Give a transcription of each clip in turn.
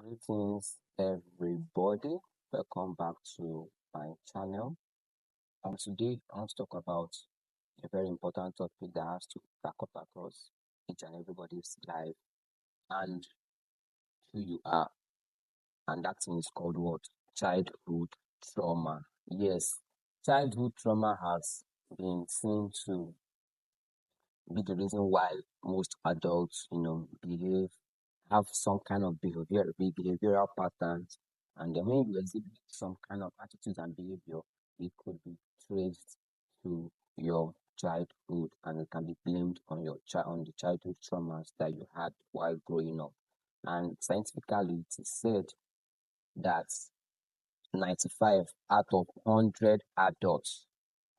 Greetings, everybody. Welcome back to my channel. And today, I want to talk about a very important topic that has to back up across each and everybody's life and who you are. And that thing is called what? Childhood trauma. Yes, childhood trauma has been seen to be the reason why most adults, have some kind of behavioral patterns, and then when you exhibit some kind of attitudes and behavior, it could be traced to your childhood, and it can be blamed on your child on the childhood traumas that you had while growing up. And scientifically, it is said that 95 out of 100 adults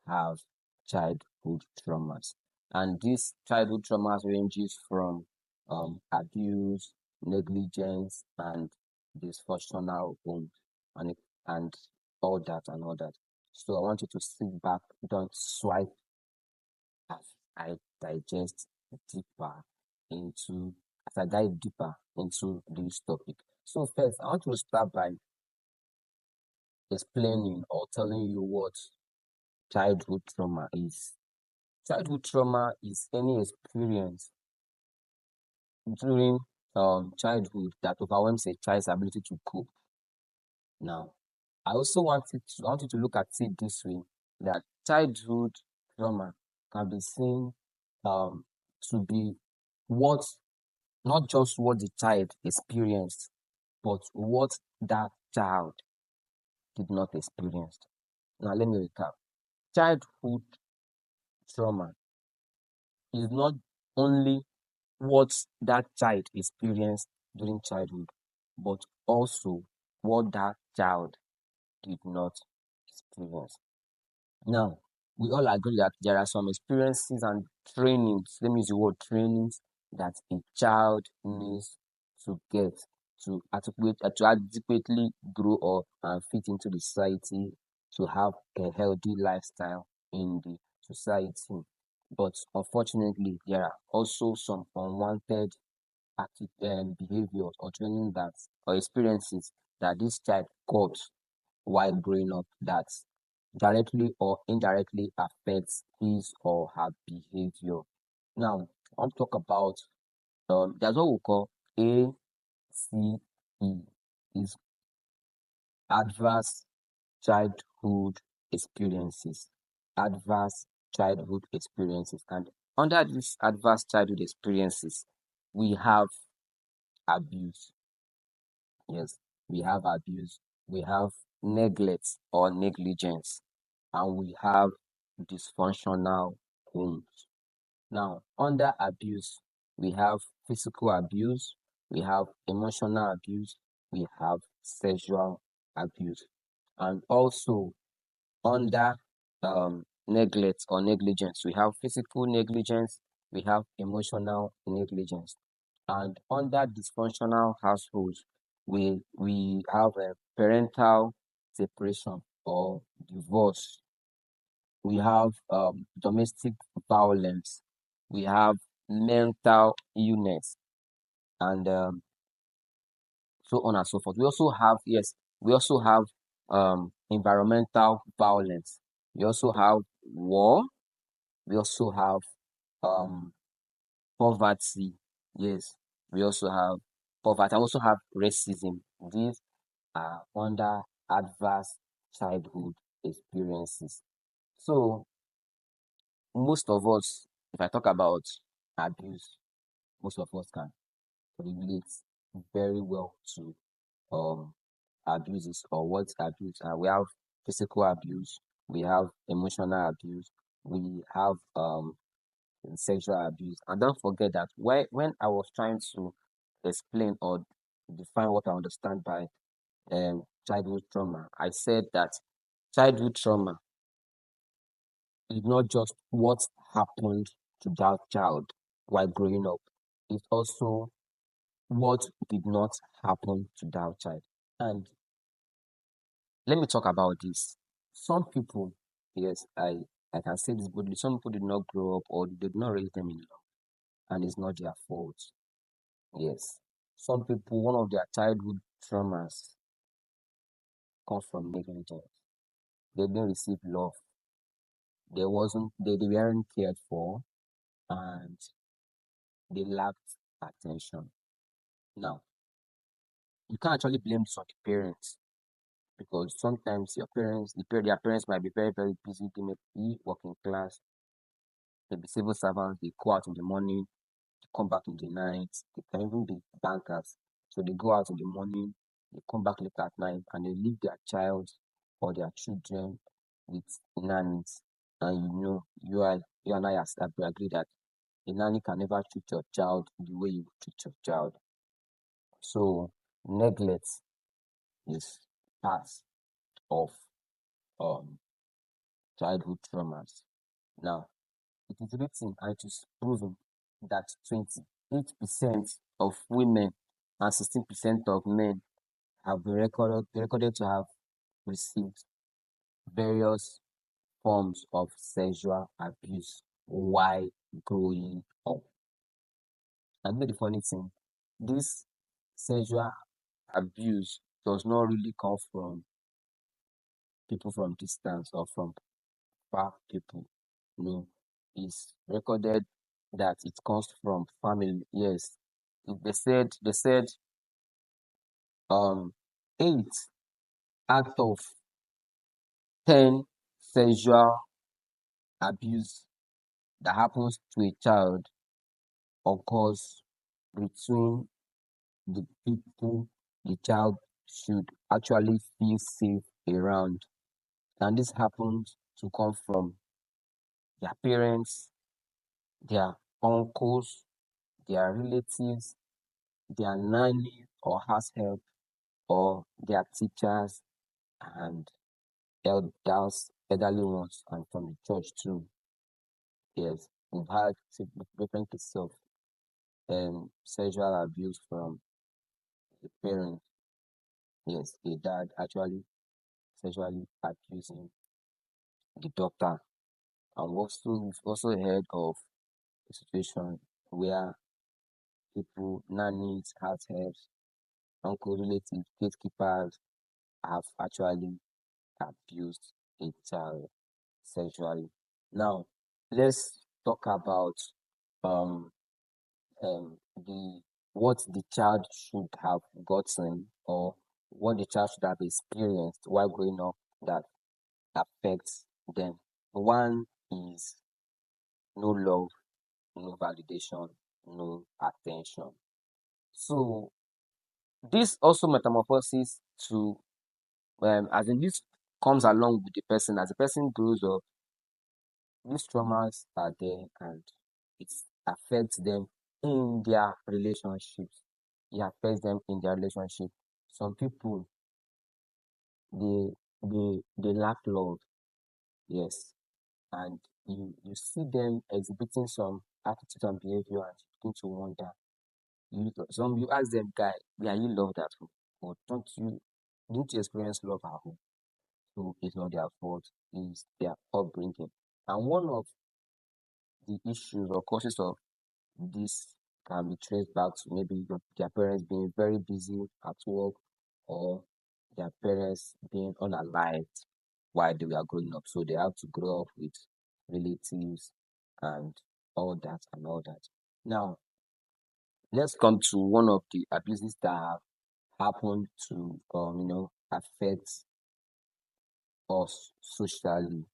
have childhood traumas. And these childhood traumas ranges from abuse, negligence, and dysfunctional homes, and and all that. So I want you to sit back, don't swipe as I digest deeper into as I dive deeper into this topic. So first, I want to start by explaining or telling you what childhood trauma is. Childhood trauma is any experience during childhood that overwhelms a child's ability to cope. Now, I want you to look at it this way, that childhood trauma can be seen um, to be what not just what the child experienced, but what that child did not experience. Now, let me recap. Childhood trauma is not only what that child experienced during childhood, but also what that child did not experience. Now, we all agree that there are some experiences and trainings, let me use the word trainings, that a child needs to get to adequately grow up and fit into the society, to have a healthy lifestyle in the society. But unfortunately, there are also some unwanted behaviors or training that or experiences that this child got while growing up that directly or indirectly affects his or her behavior. Now, I want to talk about there's what we call ACE, is adverse childhood experiences. Adverse childhood experiences. And under these adverse childhood experiences, we have abuse. Yes, we have abuse. We have neglect or negligence. And we have dysfunctional homes. Now, under abuse, we have physical abuse, we have emotional abuse, we have sexual abuse. And also under neglect or negligence, we have physical negligence, we have emotional negligence. And under dysfunctional households, we have a parental separation or divorce. We have domestic violence. We have mental illness, and so on and so forth. We also have, yes, we also have environmental violence. We also have war. We also have um, poverty. Yes, we also have poverty. I also have racism. These are under adverse childhood experiences. So most of us, if I talk about abuse, most of us can relate very well to um abuses or what abuse. We have physical abuse, we have emotional abuse, we have sexual abuse. And don't forget that when I was trying to explain or define what I understand by childhood trauma, I said that childhood trauma is not just what happened to that child while growing up, it's also what did not happen to that child. And let me talk about this. Some people, yes, I can say this boldly, some people did not grow up or did not raise them in love, and it's not their fault. Yes. Some people, one of their childhood traumas come from negligence. They didn't receive love. They weren't cared for, and they lacked attention. Now, you can't actually blame this on the parents because sometimes their parents might be very, very busy. They may be working class, they be civil servants, they go out in the morning, they come back in the night, they can even be bankers. So they go out in the morning, they come back late at night, and they leave their child or their children with nannies. And you and I have agreed that a nanny can never treat your child the way you would treat your child. So neglect is part of um childhood traumas. Now, it is written and it is proven that 28% of women and 16% of men have been recorded to have received various forms of sexual abuse while growing up. And the funny thing, this sexual abuse does not really come from people from distance or from far people. No, it's recorded that it comes from family. Yes, they said 8 out of 10 sexual abuse that happens to a child occurs between the people the child should actually feel safe around. And this happens to come from their parents, their uncles, their relatives, their nanny or house help, or their teachers and elderly ones, and from the church too. Yes, we've had different cases of sexual abuse from the parents. Yes, the dad actually sexually abusing the daughter. And we've also heard of a situation where people, nannies, house helps, uncle relatives, gatekeepers have actually abused a child sexually. Now, let's talk about um the what the child should have gotten or what the child should have experienced while growing up that affects them. One is no love, no validation, no attention. So this also metamorphoses to as in this comes along with the person as the person grows up. These traumas are there and it affects them in their relationships. It affects them in their relationship. Some people they they lack love, yes. And you see them exhibiting some attitude and behavior and you begin to wonder. You ask them, guy, were you loved at home? Or didn't you experience love at home? So it's not their fault, it's their upbringing. And one of the issues or causes of this can be traced back to maybe their parents being very busy at work or their parents being unalived while they were growing up. So they have to grow up with relatives and all that and all that. Now, let's come to one of the abuses that have happened to affect us socially,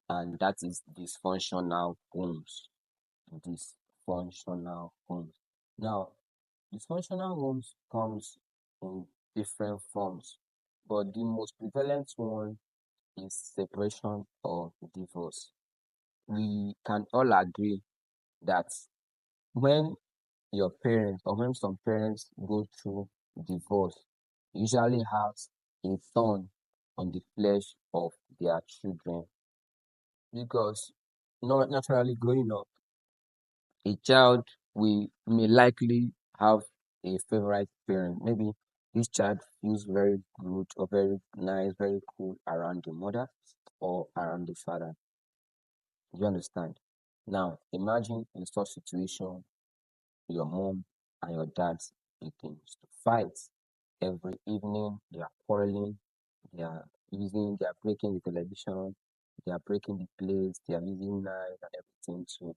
and that is dysfunctional homes. Dysfunctional homes. Now, dysfunctional homes comes in different forms, but the most prevalent one is separation or divorce. We can all agree that when your parents or when some parents go through divorce, it usually has a thorn on the flesh of their children because not naturally growing up, a child may likely have a favorite parent. Maybe this child feels very good or very nice, very cool around the mother or around the father. Do you understand? Now, imagine in such situation, your mom and your dad begins to fight. every evening. They are quarreling. They are breaking the television. They are breaking the plates. They are using knives and everything to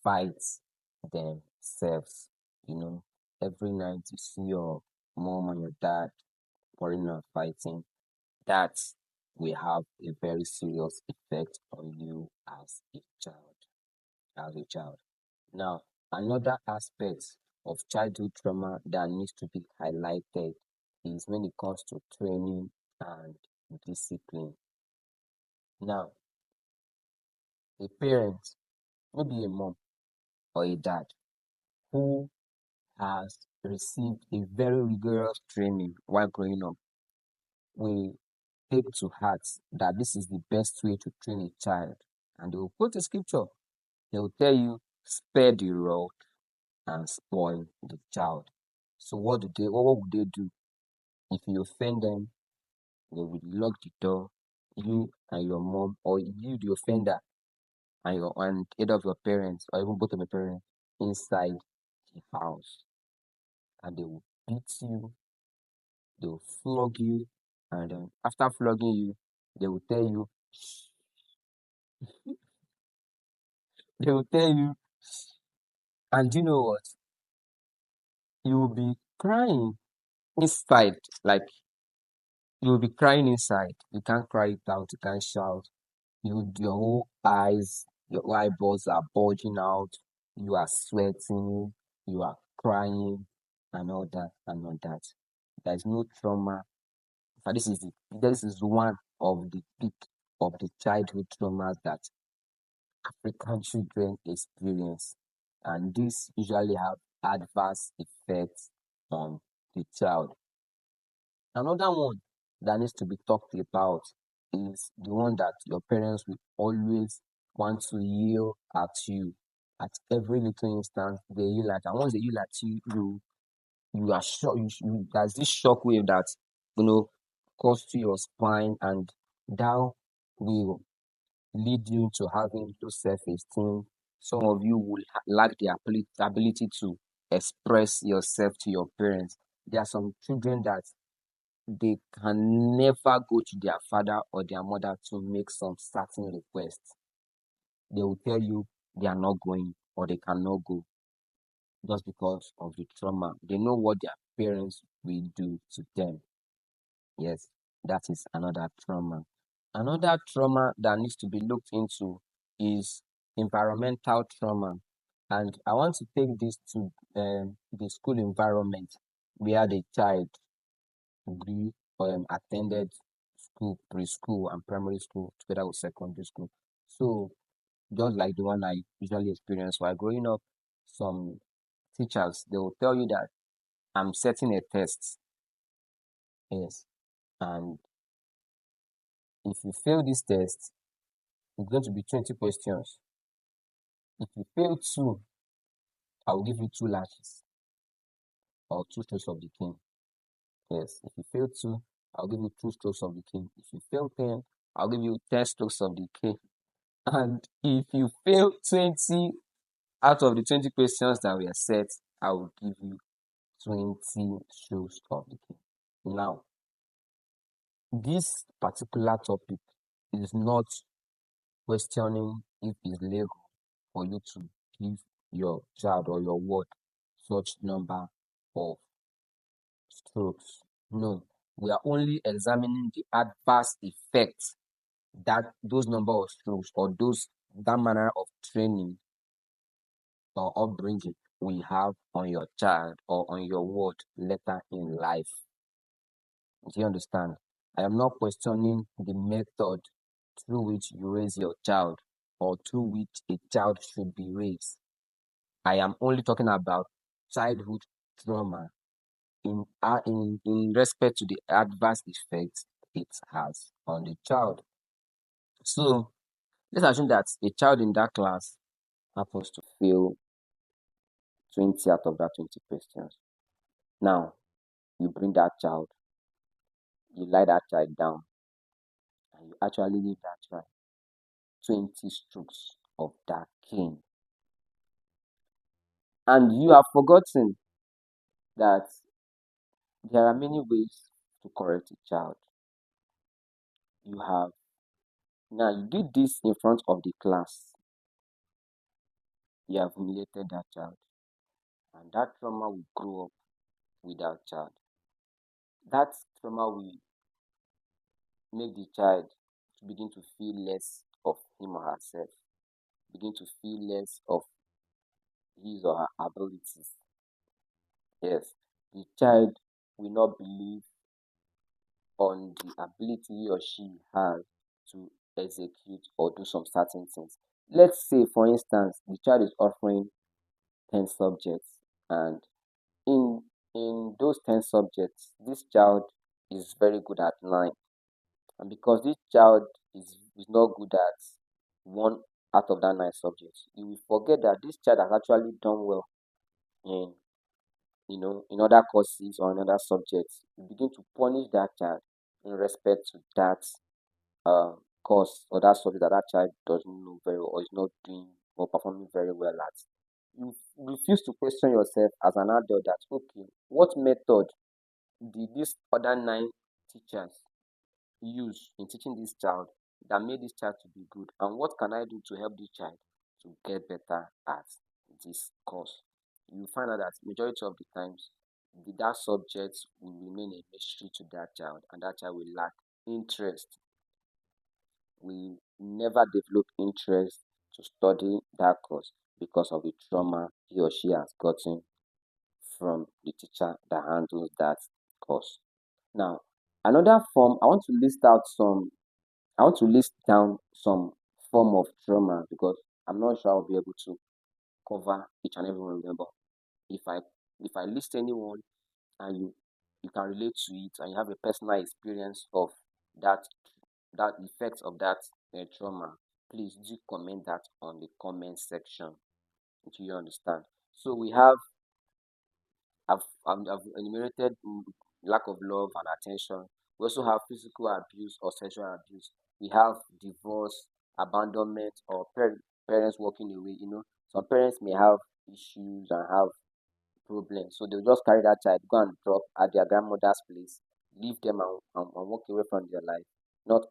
fight themselves. You know, every night you see your mom and your dad quarreling and fighting. That will have a very serious effect on you as a child. As a child. Now, another aspect of childhood trauma that needs to be highlighted is when it comes to training and discipline. Now, a parent, maybe a mom or a dad, who has received a very rigorous training while growing up will take to heart that this is the best way to train a child. And they will quote a scripture. They will tell you, spare the rod and spoil the child. So what would they do? If you offend them, they will lock the door, you and your mom, or you the offender and either of your parents or even both of your parents inside the house. And they will beat you, they will flog you, and after flogging you, they will tell you, they will tell you, and you know what? You will be crying inside, like you will be crying inside. You can't cry it out, you can't shout. Your whole eyes, your eyeballs are bulging out, you are sweating, you are crying, and all that, and all that. There is no trauma. But this is one of the peak of the childhood traumas that African children experience, and this usually have adverse effects on the child. Another one that needs to be talked about is the one that your parents will always want to yell at you at every little instance. They yell at, and once they yell at you, you are shocked. There's this shock wave that you know goes to your spine, and that will lead you to having low self-esteem. Some of you will lack the ability to express yourself to your parents. There are some children that they can never go to their father or their mother to make some certain requests. They will tell you they are not going or they cannot go just because of the trauma. They know what their parents will do to them. Yes, that is another trauma. Another trauma that needs to be looked into is environmental trauma. And I want to take this to the school environment where the child grew attended school, preschool and primary school together with secondary school. So just like the one I usually experience while growing up, some teachers they will tell you that I'm setting a test. Yes. And if you fail this test, it's going to be 20 questions. If you fail two, I will give you two lashes or two strokes of the cane. Yes. If you fail two, I'll give you two strokes of the cane. If you fail 10, I'll give you 10 strokes of the cane. And if you fail 20 out of the 20 questions that were set, I will give you 20 strokes of the cane. Now, this particular topic is not questioning if it's legal for you to give your child or your ward such number of strokes. No, we are only examining the adverse effects that those number of strokes or that manner of training or upbringing will have on your child or on your ward later in life. Do you understand? I am not questioning the method through which you raise your child or through which a child should be raised. I am only talking about childhood trauma in respect to the adverse effects it has on the child. So let's assume that a child in that class happens to fail 20 out of that 20 questions. Now, you bring that child, you lie that child down, and you actually give that child 20 strokes of that cane. And you have forgotten that There are many ways to correct a child. You have now you did this in front of the class. You have humiliated that child, and that trauma will grow up with that child. That trauma will make the child to begin to feel less of him or herself, begin to feel less of his or her abilities. Yes, the child will not believe on the ability he or she has to execute or do some certain things. Let's say, for instance, the child is offering 10 subjects, and in those 10 subjects, this child is very good at 9. And because this child is not good at one out of that 9 subjects, you will forget that this child has actually done well in in other courses or in other subjects. You begin to punish that child in respect to that course or that subject that that child doesn't know very well or is not doing or performing very well at. You refuse to question yourself as an adult that, okay, what method did these other 9 teachers use in teaching this child that made this child to be good, and what can I do to help this child to get better at this course? You find out that majority of the times that subject will remain a mystery to that child, and that child will lack interest, will never develop interest to study that course because of the trauma he or she has gotten from the teacher that handles that course. Now, another form, I want to list down some form of trauma because I'm not sure I'll be able to cover each and every one of them. But if I list anyone and you can relate to it and you have a personal experience of that effect of that trauma, please do comment that on the comment section. Do you understand? So we have I've enumerated lack of love and attention. We also have physical abuse or sexual abuse. We have divorce, abandonment, or parents walking away. Some parents may have issues and have problems, so they'll just carry that child, go and drop at their grandmother's place, leave them and walk away from their life, not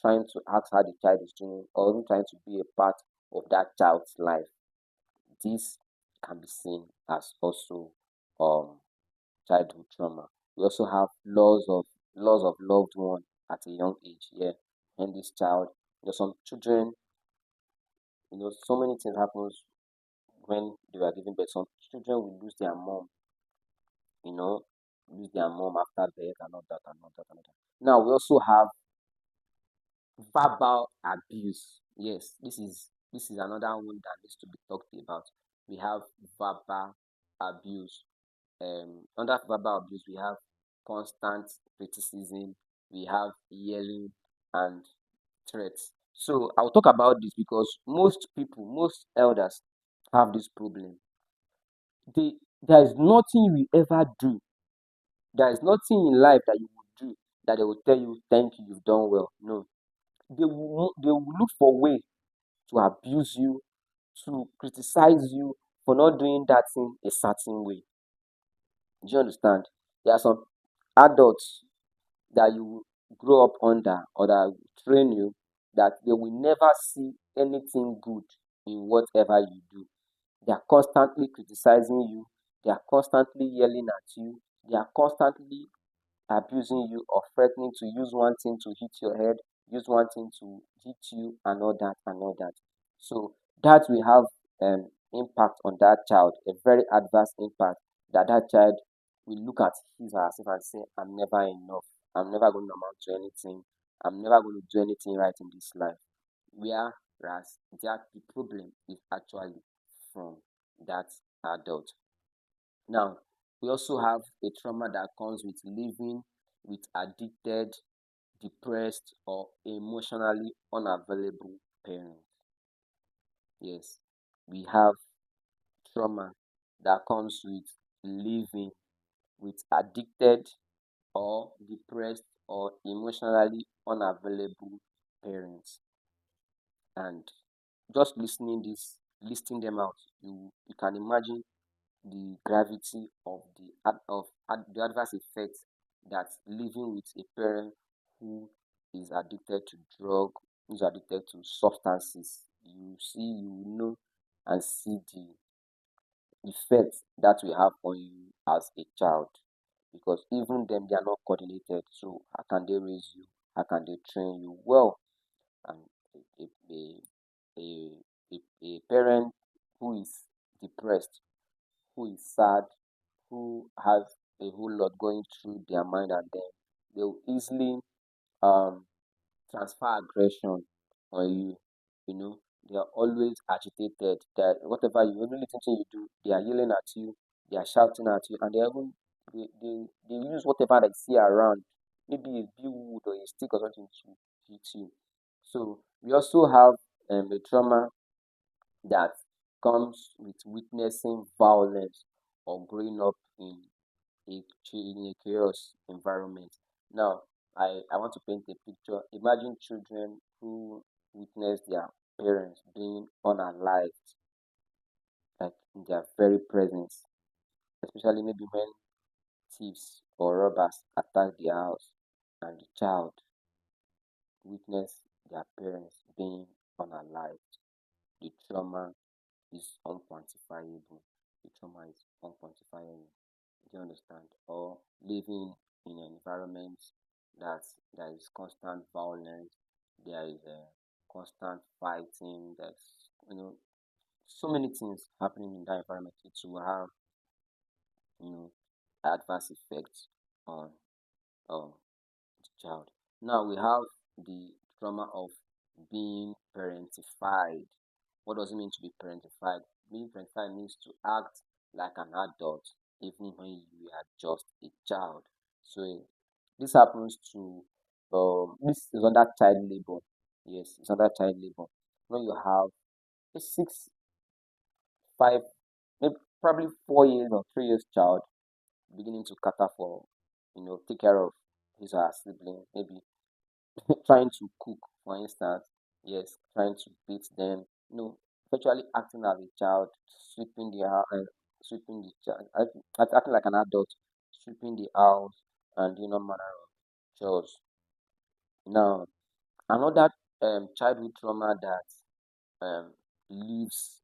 trying to ask how the child is doing or even trying to be a part of that child's life. This can be seen as also um childhood trauma. We also have loss of loved one at a young age. Yeah, and this child, some children, so many things happens when they are giving birth. Some children will lose their mom, you know, lose their mom after birth and all that and all that and all that. Now we also have verbal abuse. Yes, this is another one that needs to be talked about. We have verbal abuse. Under verbal abuse, we have constant criticism, we have yelling and threats. So I'll talk about this because most people, most elders have this problem. There is nothing you will ever do. There is nothing in life that you will do that they will tell you, thank you, you've done well. No. They will look for way to abuse you, to criticize you for not doing that thing a certain way. Do you understand? There are some adults that you will grow up under or that will train you that they will never see anything good in whatever you do. They are constantly criticizing you, they are constantly yelling at you, they are constantly abusing you or threatening to use one thing to hit your head, use one thing to hit you, and all that and all that. So that will have impact on that child, a very adverse impact that child will look at his or herself and say, I'm never enough. I'm never going to amount to anything. I'm never going to do anything right in this life. Whereas the problem is actually from that adult. Now, we also have a trauma that comes with living with addicted, depressed, or emotionally unavailable parents. Yes, we have trauma that comes with living with addicted or depressed or emotionally unavailable parents. And just listing them out, you can imagine the gravity of the adverse effects that living with a parent who is addicted to drug, who's addicted to substances. You know and see the effect that will have on you as a child, because even them, they are not coordinated. So how can they raise you? How can they train you well? And a, a, a, a parent who is depressed, who is sad, who has a whole lot going through their mind, and then they will easily um transfer aggression on you. You know, they are always agitated. That whatever you every little thing you do, they are yelling at you, they are shouting at you, and they use whatever they see around, maybe a big wood or a stick or something to hit you. So we also have a trauma that comes with witnessing violence or growing up in a chaos environment. Now, I want to paint a picture. Imagine children who witness their parents being unalived, like in their very presence, especially maybe when thieves or robbers attack their house, and the child witness their parents being unalived. The trauma is unquantifiable. The trauma is unquantifiable. Do you understand? Or living in an environment that there is constant violence, there is a constant fighting, there's so many things happening in that environment. It will have you know adverse effects on um the child. Now we have the trauma of being parentified. What does it mean to be parentified? Being parentified means to act like an adult even when you are just a child. So this happens to this is under child labor. Yes, it's under child labor. When you have a 5, maybe probably 4 years or 3 years child beginning to cater for, take care of his or her sibling, maybe trying to cook, for instance, yes, trying to beat them, virtually acting as a child, sweeping the house, sweeping the child, acting like an adult, sweeping the house, and manner of chores. Now, another childhood trauma that leaves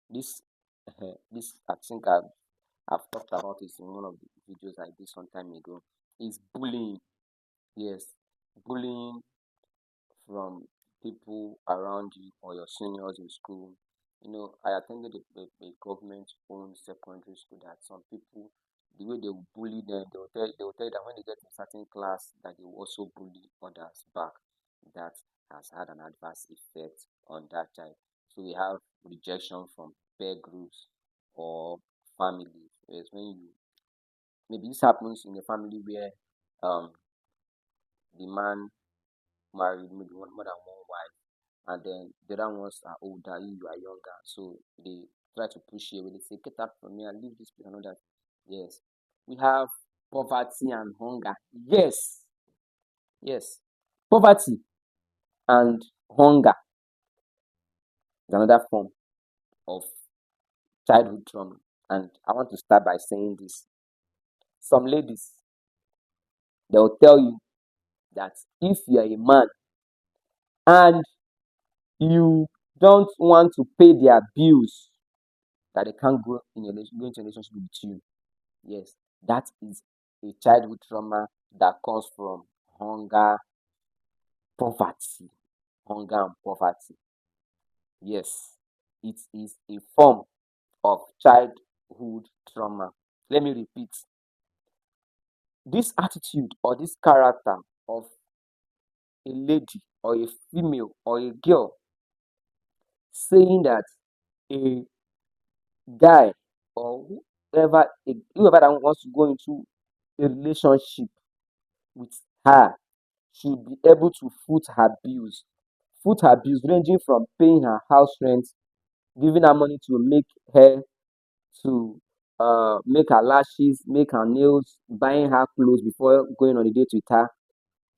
this, this I think I've talked about this in one of the videos I did some time ago, is bullying. Yes, bullying from people around you or your seniors in school. I attended a government-owned secondary school that some people, the way they will bully them, they will tell you that when they get to a certain class, that they will also bully others back. That has had an adverse effect on that child. So we have rejection from peer groups or family. Yes, when you maybe this happens in a family where um the man married maybe more than one wife, and then the other ones are older, you are younger. So they try to push you away. They say, "Get out from here and leave this place and all that." Yes. We have poverty and hunger. Yes, yes. Poverty and hunger is another form of childhood trauma. And I want to start by saying this. Some ladies, they'll tell you that if you're a man and you don't want to pay their bills, that they can't go into a relationship with you. Yes, that is a childhood trauma that comes from hunger, poverty, hunger and poverty. Yes, it is a form of childhood trauma. Let me repeat, this attitude or this character of a lady or a female or a girl saying that a guy or whoever that wants to go into a relationship with her should be able to foot her bills. Foot her bills ranging from paying her house rent, giving her money to make hair, to make her lashes, make her nails, buying her clothes before going on a date with her,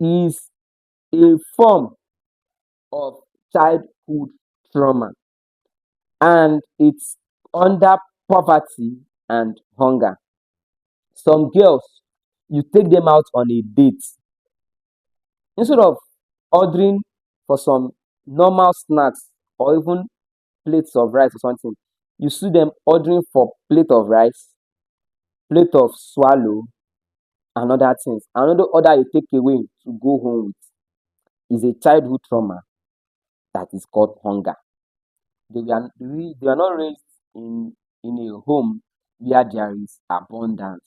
is a form of childhood trauma. And it's under poverty and hunger. Some girls, you take them out on a date, instead of ordering for some normal snacks or even plates of rice or something, you see them ordering for plate of rice, plate of swallow, and other things. Another order you take away to go home with is a childhood trauma that is called hunger. They were not raised in a home where there is abundance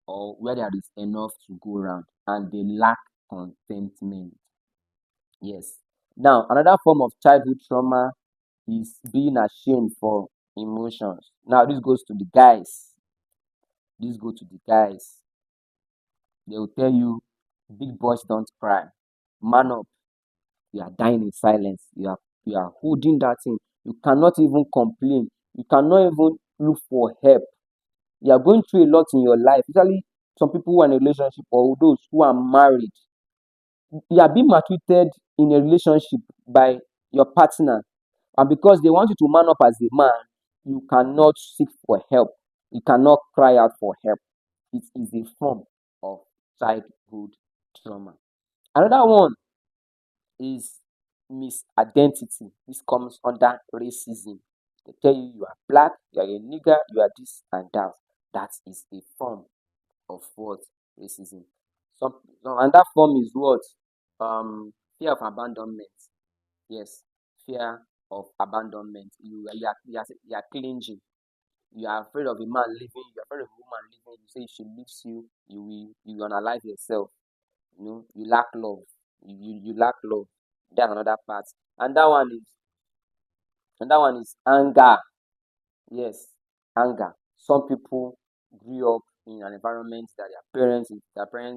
or where there is enough to go around, and they lack contentment. Yes. Now, another form of childhood trauma is being ashamed for emotions. Now, this goes to the guys. This go to the guys. They will tell you, big boys don't cry. Man up. You are dying in silence. You are holding that thing. You cannot even complain. You cannot even look for help. You are going through a lot in your life, especially some people who are in a relationship or those who are married. You are being maltreated in a relationship by your partner, and because they want you to man up as a man, you cannot seek for help. You cannot cry out for help. It is a form of childhood trauma. Another one is misidentity. This comes under racism. They tell you you are black, you are a nigger, you are this and that. That is a form of what? Racism. And that form is what? Fear of abandonment. Yes, fear of abandonment. You are clinging. You are afraid of a man leaving. You are afraid of a woman leaving. You say if she leaves you, you will unalive yourself. You lack love. You lack love. That's another part. And that one is anger. Yes, anger. Some people grew up in an environment that their parents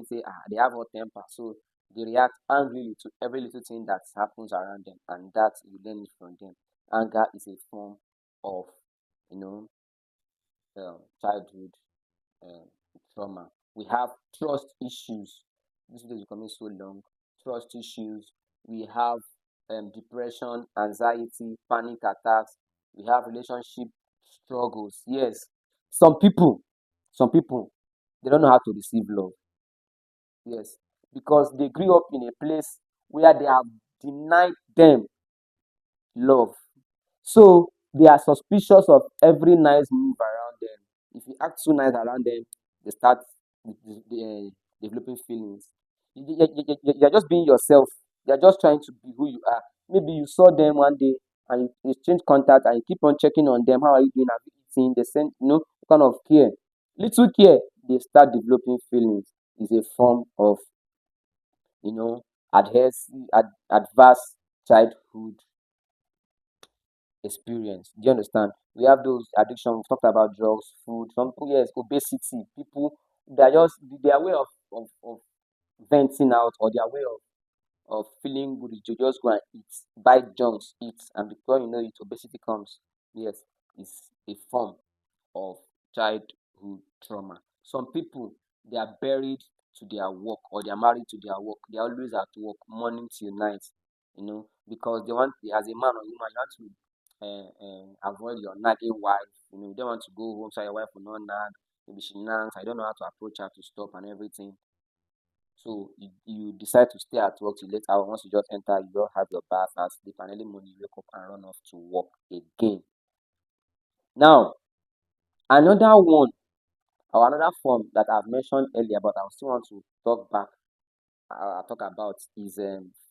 say they have hot temper, so they react angrily to every little thing that happens around them, and that you learn it from them. Anger is a form of you know childhood um, trauma. We have trust issues. This video is becoming so long. Trust issues. We have depression, anxiety, panic attacks. We have relationship struggles. Yes, some people, they don't know how to receive love. Yes, because they grew up in a place where they have denied them love. So they are suspicious of every nice move around them. If you act too nice around them, they start developing feelings. You're just being yourself. You're just trying to be who you are. Maybe you saw them one day and you exchange contact and you keep on checking on them. How are you doing? Have you eaten? They send, kind of care. Little care, they start developing feelings. Is a form of, you know, adverse childhood experience. Do you understand? We have those addiction. We've talked about drugs, food. Some people, yes, obesity. People, they are just their way of venting out, or their way of feeling good is to just go and eat, buy junks, eat, and before you know it, obesity comes. Yes, it's a form of childhood trauma. Some people, they are buried to their work, or they are married to their work. They are always at work, morning till night, because they want, as a man or woman, you want to avoid your nagging wife. You don't want to go home so your wife will not nag. Maybe she nags, I don't know how to approach her to stop and everything. So you decide to stay at work till late hour. Once you just enter, you just have your bath and sleep, and early morning you wake up and run off to work again. Now, another one, or another form that I've mentioned earlier, but I still want to talk about is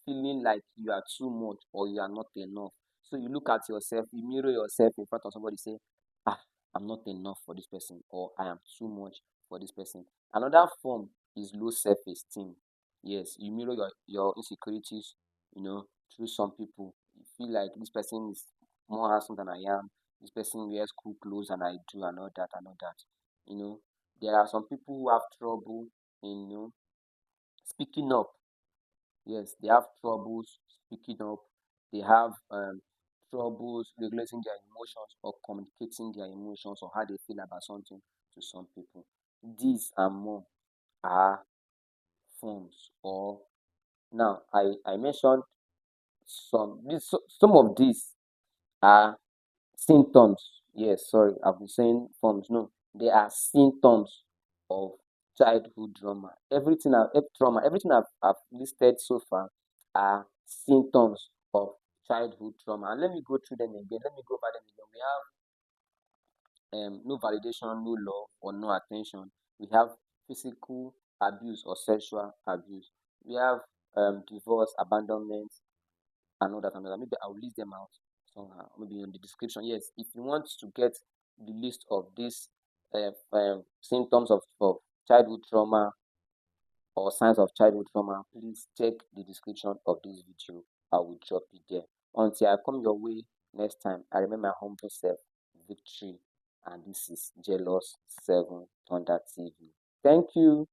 feeling like you are too much or you are not enough. So you look at yourself, you mirror yourself in front of somebody, say, ah, I'm not enough for this person, or I am too much for this person. Another form is low self-esteem. Yes, you mirror your insecurities, through some people. You feel like this person is more handsome than I am, this person wears cool clothes than I do, and all that, and all that. You know, there are some people who have trouble in speaking up. Yes, they have troubles speaking up. They have troubles regulating their emotions or communicating their emotions or how they feel about something to some people. These and more are forms. Or now I mentioned some of these are symptoms Yes, sorry, I've been saying forms. No, they are symptoms of childhood trauma. Everything I've listed so far are symptoms of childhood trauma. And let me go through them again. Let me go over them again. We have no validation, no love, or no attention. We have physical abuse or sexual abuse. We have divorce, abandonment, and all that and all that. Maybe I'll list them out somehow, maybe in the description. Yes, if you want to get the list of these symptoms of childhood trauma or signs of childhood trauma, please check the description of this video. I will drop it there. Until I come your way next time, I remember my humble self, Victory, and this is Jealous 7 Thunder TV. Thank you.